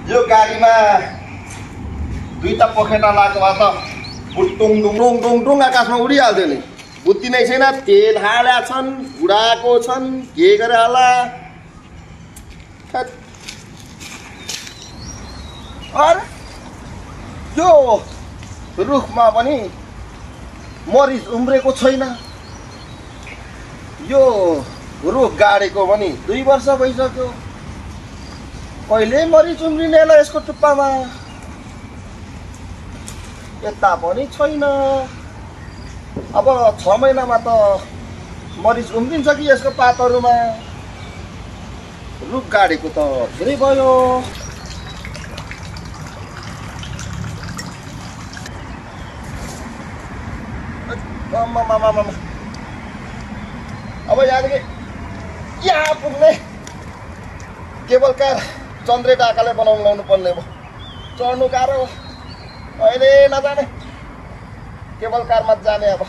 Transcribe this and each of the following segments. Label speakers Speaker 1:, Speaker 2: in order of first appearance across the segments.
Speaker 1: यो गाडीमा दुईटा पखेटा लागेको भए त टुङ टुङ टुङ टुङ टुङ आकाशमा उडिहाल्थ्यो नि। बुद्धि नै छैन। तेल हालेका छन्, बुढाको छन्, के गरे होला। अरे यो रुखमा पनि मरिच उम्रेको छैन। यो रुख गाडेको पनि 2 वर्ष भइसक्यो। कहिले मरिच उम्रिनेला यसको टुप्पामा। यता पनि छैन। अब 6 महिनामा त मरिच उम्रिन्छ कि यसको पातहरूमा। रुख गाडेको त धेरै भयो। अब यहाँदेखि यहाँ पुग्ने केबल कार चन्द्रे डाकाले बनाउनु लाउनु पर्ने हो। चढ्नु गाह्रो हो। अहिले नजाने, केबल कारमा जाने। अब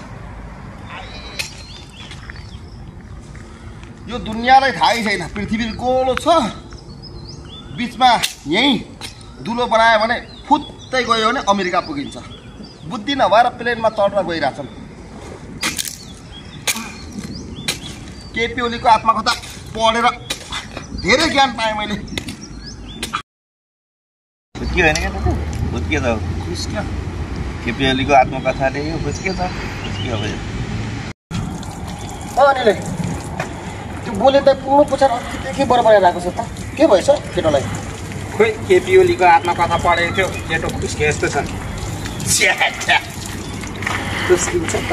Speaker 1: यो दुनियाँलाई थाहै छैन। पृथ्वी गोलो छ, बिचमा यहीँ दुलो बनायो भने फुत्तै गयो भने अमेरिका पुगिन्छ। बुद्धि नभएर प्लेनमा चढ्न गइरहेछन्। केपी ओलीको आत्मकथा पढेर धेरै ज्ञान पाएँ मैले।
Speaker 2: के होइन क्या दाजु? के त खुस्क्यो केपी ओलीको आत्मकथाले यो खुस्क्यो त खुस्क्यो। अब
Speaker 1: अनिले त्यो बोले त पुग्नु पुछार के बरबर आएको छ त? के भएछ केटोलाई?
Speaker 3: खोइ केपी ओलीको आत्मकथा पढेको थियो, केटो खुस्के यस्तो छ।
Speaker 1: खुस्किन्छ त।